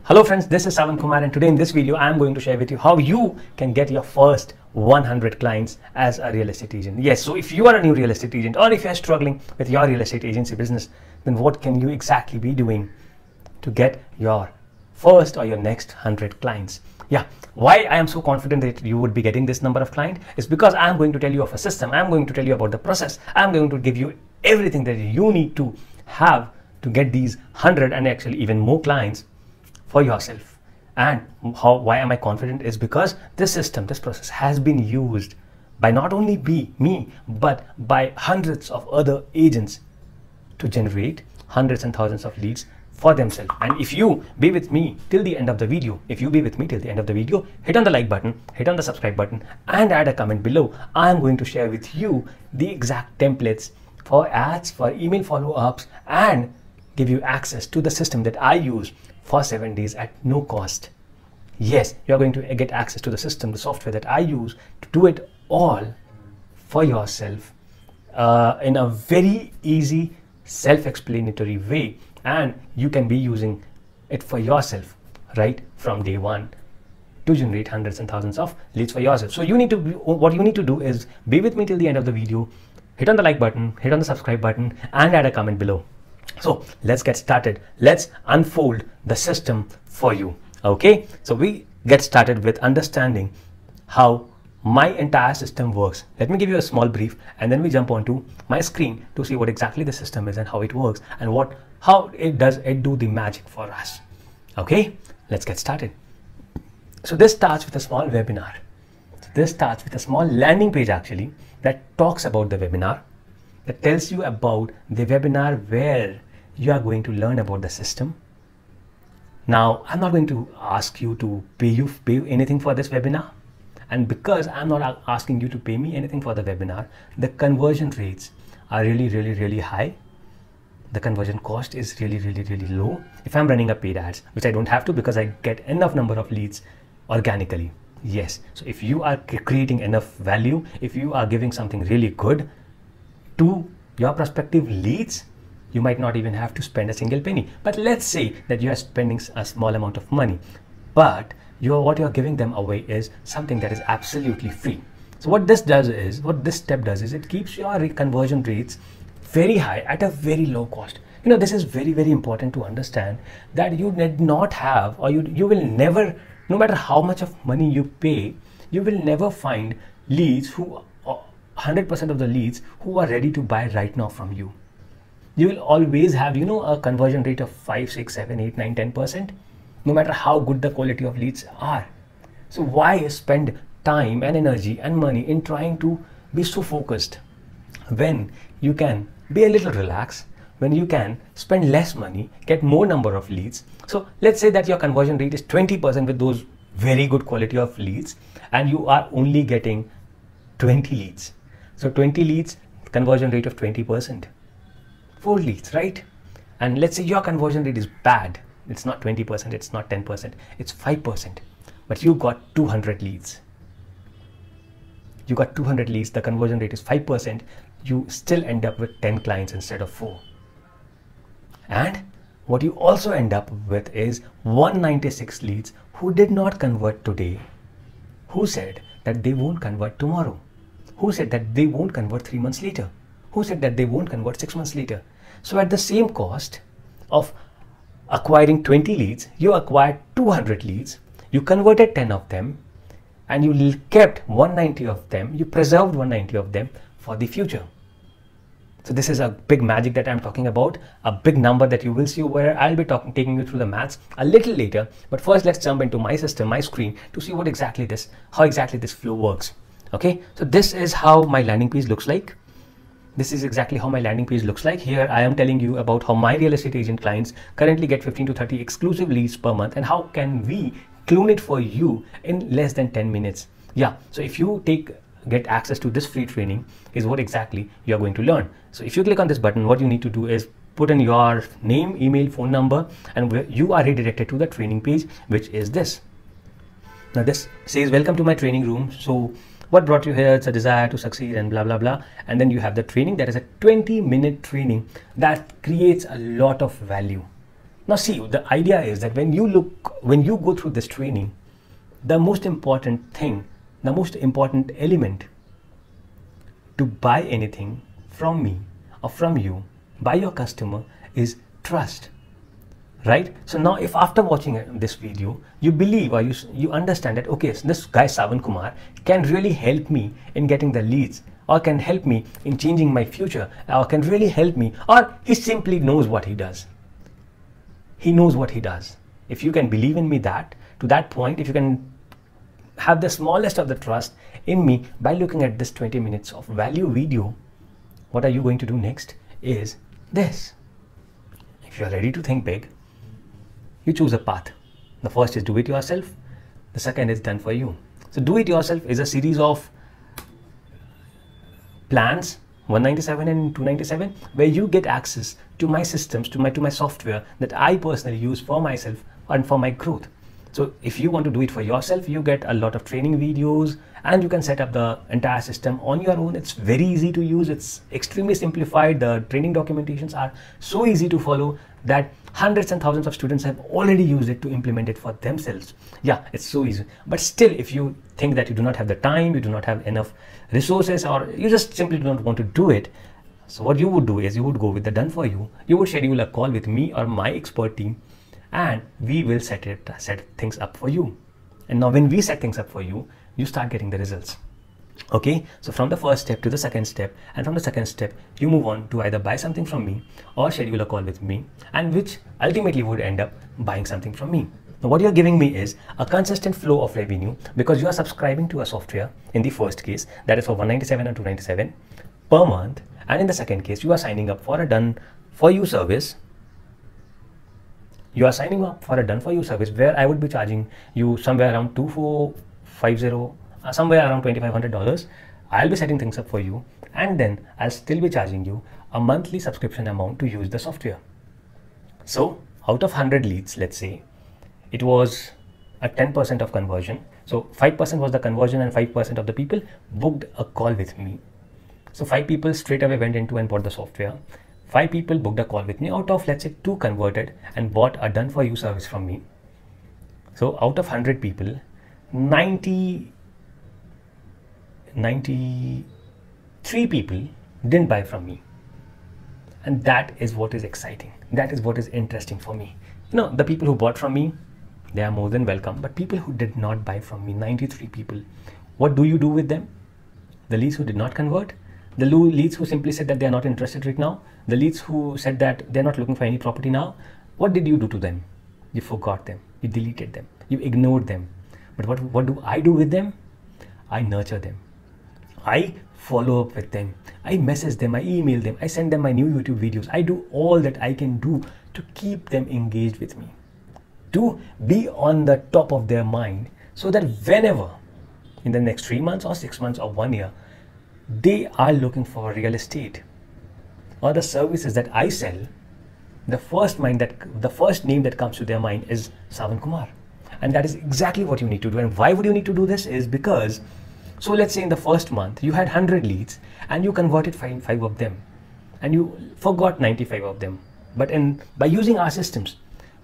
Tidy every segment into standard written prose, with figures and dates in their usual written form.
Hello friends, this is Sawan Kumar, and today in this video I am going to share with you how you can get your first 100 clients as a real estate agent. Yes, so if you are a new real estate agent or if you are struggling with your real estate agency business, then what can you exactly be doing to get your first or your next 100 clients? Yeah, why I am so confident that you would be getting this number of clients is because I am going to tell you of a system. I am going to tell you about the process. I am going to give you everything that you need to have to get these 100 and actually even more clients for yourself. And why am I confident is because this system, this process has been used by not only me but by hundreds of other agents to generate hundreds and thousands of leads for themselves. And if you be with me till the end of the video, hit on the like button, hit on the subscribe button, and add a comment below. I am going to share with you the exact templates for ads, for email follow-ups, and give you access to the system that I use for 7 days at no cost. Yes, you are going to get access to the system, the software that I use to do it all for yourself in a very easy, self-explanatory way, and you can be using it for yourself right from day one to generate hundreds and thousands of leads for yourself. So what you need to do is be with me till the end of the video, hit on the like button, hit on the subscribe button, and add a comment below. So let's get started. Let's unfold the system for you. Okay, so we get started with understanding how my entire system works. Let me give you a small brief, and then we jump onto my screen to see what exactly the system is and how it works and how it do the magic for us. Okay, let's get started. So this starts with a small webinar. So this starts with a small landing page actually that talks about the webinar, that tells you about the webinar where you are going to learn about the system. Now, I'm not going to ask you to pay you anything for this webinar. And because I'm not asking you to pay me anything for the webinar, the conversion rates are really high. The conversion cost is really low if I'm running a paid ads, which I don't have to because I get enough number of leads organically. Yes, so if you are creating enough value, if you are giving something really good to your prospective leads, you might not even have to spend a single penny. But let's say that you are spending a small amount of money, but what you're giving them away is something that is absolutely free. So what this step does is it keeps your conversion rates very high at a very low cost. You know, this is very important to understand, that you did not have, or you will never, no matter how much of money you pay, you will never find leads who 100% of the leads who are ready to buy right now from you. You will always have, a conversion rate of 5, 6, 7, 8, 9, 10%, no matter how good the quality of leads are. So why spend time and energy and money in trying to be so focused when you can be a little relaxed, when you can spend less money, get more number of leads? So let's say that your conversion rate is 20% with those very good quality of leads, and you are only getting 20 leads. So 20 leads, conversion rate of 20%. 4 leads, right? And let's say your conversion rate is bad. It's not 20%, it's not 10%, it's 5%. But you got 200 leads. You got 200 leads, the conversion rate is 5%. You still end up with 10 clients instead of 4. And what you also end up with is 196 leads who did not convert today, who said that they won't convert tomorrow, who said that they won't convert 3 months later, who said that they won't convert 6 months later. So at the same cost of acquiring 20 leads, you acquired 200 leads, you converted 10 of them, and you kept 190 of them, you preserved 190 of them for the future. So this is a big magic that I'm talking about, a big number that you will see, where I'll be taking you through the maths a little later. But first, let's jump into my system, my screen, to see how exactly this flow works. Okay, so this is how my landing page looks like. This is exactly how my landing page looks like. Here I am telling you about how my real estate agent clients currently get 15 to 30 exclusive leads per month, and how can we clone it for you in less than 10 minutes. Yeah, so if you get access to this free training, is what exactly you are going to learn. So if you click on this button, what you need to do is put in your name, email, phone number, and you are redirected to the training page, which is this. Now this says, welcome to my training room. So what brought you here? It's a desire to succeed and blah blah. And then you have the training, that is a 20-minute training that creates a lot of value. Now see, the idea is that when you go through this training, the most important thing, the most important element to buy anything from me or from you, by your customer, is trust. Right? So now if after watching this video, you believe or you understand that, okay, so this guy Sawan Kumar can really help me in getting the leads, or can help me in changing my future, or can really help me, or he simply knows what he does. He knows what he does. If you can believe in me to that point, if you can have the smallest of the trust in me by looking at this 20 minutes of value video, what are you going to do next is this. If you are ready to think big, you choose a path. The first is do it yourself. The second is done for you. So do it yourself is a series of plans, 197 and 297, where you get access to my systems, to my software that I personally use for myself and for my growth. So if you want to do it for yourself, you get a lot of training videos and you can set up the entire system on your own. It's very easy to use. It's extremely simplified. The training documentations are so easy to follow that hundreds and thousands of students have already used it to implement it for themselves. Yeah, it's so easy. But still, if you think that you do not have the time, you do not have enough resources, or you just simply do not want to do it, so what you would do is you would go with the done for you. You would schedule a call with me or my expert team, and we will set things up for you. And now when we set things up for you, you start getting the results. Okay, so from the first step to the second step, and from the second step you move on to either buy something from me or schedule a call with me, and which ultimately would end up buying something from me. Now what you're giving me is a consistent flow of revenue, because you are subscribing to a software in the first case, that is for 197 and 297 per month, and in the second case you are signing up for a done for you service. You are signing up for a done for you service where I would be charging you somewhere around 2450, somewhere around $2,500. I'll be setting things up for you, and then I'll still be charging you a monthly subscription amount to use the software. So out of 100 leads, let's say it was a 10% of conversion. So 5% was the conversion and 5% of the people booked a call with me. So 5 people straight away went into and bought the software. 5 people booked a call with me. Out of, let's say, 2 converted and bought a done for you service from me. So out of 100 people, 93 people didn't buy from me. And that is what is exciting. That is what is interesting for me. You know, the people who bought from me, they are more than welcome. But people who did not buy from me, 93 people, what do you do with them? The leads who did not convert, the leads who simply said that they are not interested right now, the leads who said that they're not looking for any property now, what did you do to them? You forgot them, you deleted them, you ignored them. But what do I do with them? I nurture them. I follow up with them. I message them, I email them, I send them my new YouTube videos. I do all that I can do to keep them engaged with me, to be on the top of their mind, so that whenever in the next 3 months or 6 months or 1 year, they are looking for real estate or the services that I sell, the first name that comes to their mind is Sawan Kumar. And that is exactly what you need to do. And why would you need to do this is because, so let's say in the first month you had 100 leads and you converted 5 of them and you forgot 95 of them. But by using our systems,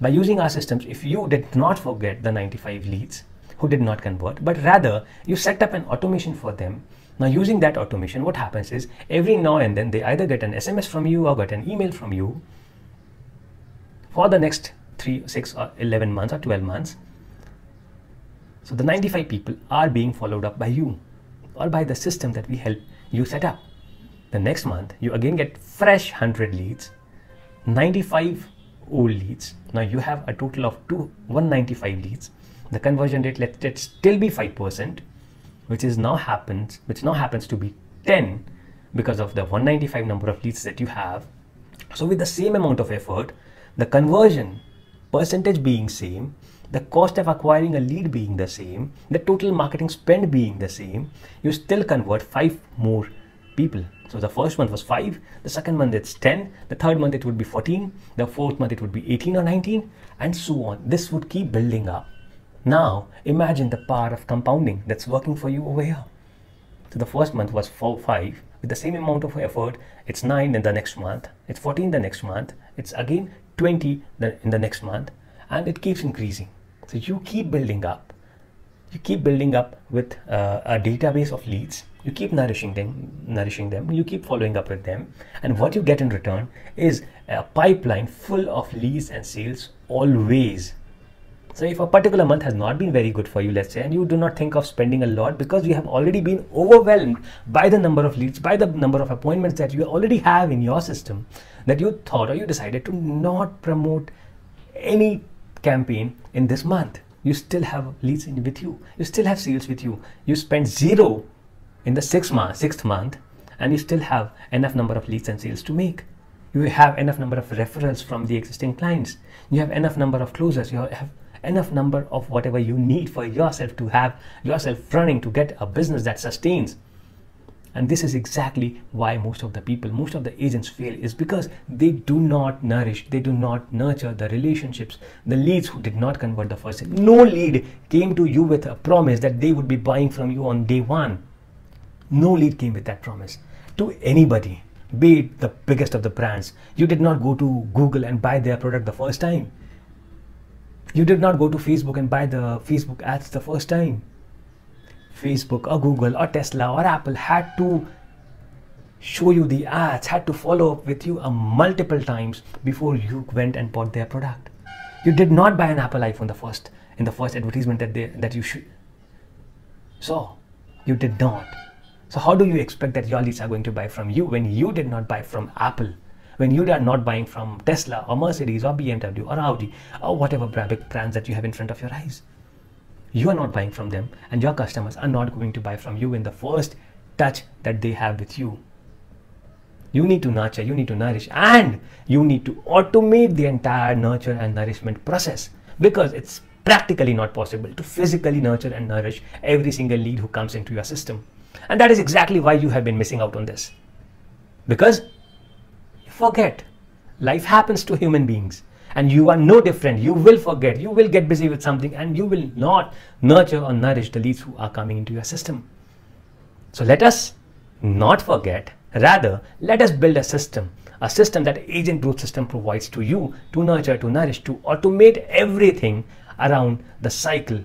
if you did not forget the 95 leads who did not convert, but rather you set up an automation for them. Now using that automation, what happens is every now and then they either get an SMS from you or get an email from you for the next 3, 6 or 11 months or 12 months. So the 95 people are being followed up by you or by the system that we help you set up. The next month you again get fresh 100 leads, 95 old leads. Now you have a total of 195 leads. The conversion rate, let it still be 5%, which now happens to be 10 because of the 195 number of leads that you have. So with the same amount of effort, the conversion percentage being same, the cost of acquiring a lead being the same, the total marketing spend being the same, you still convert 5 more people. So the first month was 5, the second month it's 10, the third month it would be 14, the fourth month it would be 18 or 19, and so on. This would keep building up. Now imagine the power of compounding that's working for you over here. So the first month was 5, with the same amount of effort, it's 9 in the next month, it's 14 the next month, it's again 20 in the next month, and it keeps increasing. So you keep building up. You keep building up with a database of leads. You keep nourishing them. You keep following up with them. And what you get in return is a pipeline full of leads and sales always. So if a particular month has not been very good for you, let's say, and you do not think of spending a lot because you have already been overwhelmed by the number of leads, by the number of appointments that you already have in your system, that you thought or you decided to not promote any campaign in this month. You still have leads with you. You still have sales with you. You spend 0 in the sixth month, and you still have enough number of leads and sales to make. You have enough number of referrals from the existing clients. You have enough number of closers. You have enough number of whatever you need for yourself to have yourself running, to get a business that sustains. And this is exactly why most of the people, most of the agents fail, is because they do not nourish, they do not nurture the relationships, the leads who did not convert the first. No lead came to you with a promise that they would be buying from you on day one. No lead came with that promise to anybody, be it the biggest of the brands. You did not go to Google and buy their product the first time. You did not go to Facebook and buy the Facebook ads the first time. Facebook or Google or Tesla or Apple had to show you the ads, had to follow up with you multiple times before you went and bought their product. You did not buy an Apple iPhone in the first advertisement that you saw. You did not. So how do you expect that your leads are going to buy from you when you did not buy from Apple? When you are not buying from Tesla or Mercedes or BMW or Audi or whatever big brands that you have in front of your eyes? You are not buying from them, and your customers are not going to buy from you in the first touch that they have with you. You need to nurture, you need to nourish, and you need to automate the entire nurture and nourishment process, because it's practically not possible to physically nurture and nourish every single lead who comes into your system. And that is exactly why you have been missing out on this. Because you forget. Life happens to human beings. And you are no different. You will forget, you will get busy with something, and you will not nurture or nourish the leads who are coming into your system. So let us not forget, rather let us build a system that Agent Growth System provides to you to nurture, to nourish, to automate everything around the cycle.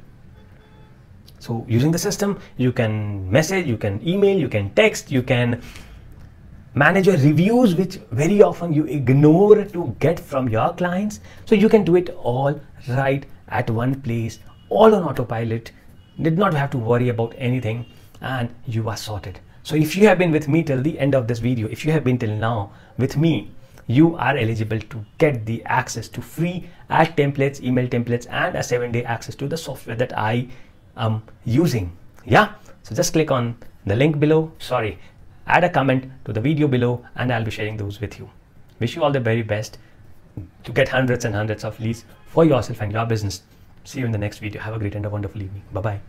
So using the system, you can message, you can email, you can text, you can manage your reviews, which very often you ignore to get from your clients. So you can do it all right at one place, all on autopilot. Did not have to worry about anything, and you are sorted. So if you have been with me till the end of this video, if you have been till now with me, you are eligible to get the access to free ad templates, email templates, and a 7-day access to the software that I am using. Yeah, so just click on the link below. Add a comment to the video below, and I'll be sharing those with you. Wish you all the very best to get hundreds and hundreds of leads for yourself and your business. See you in the next video. Have a great and a wonderful evening. Bye-bye.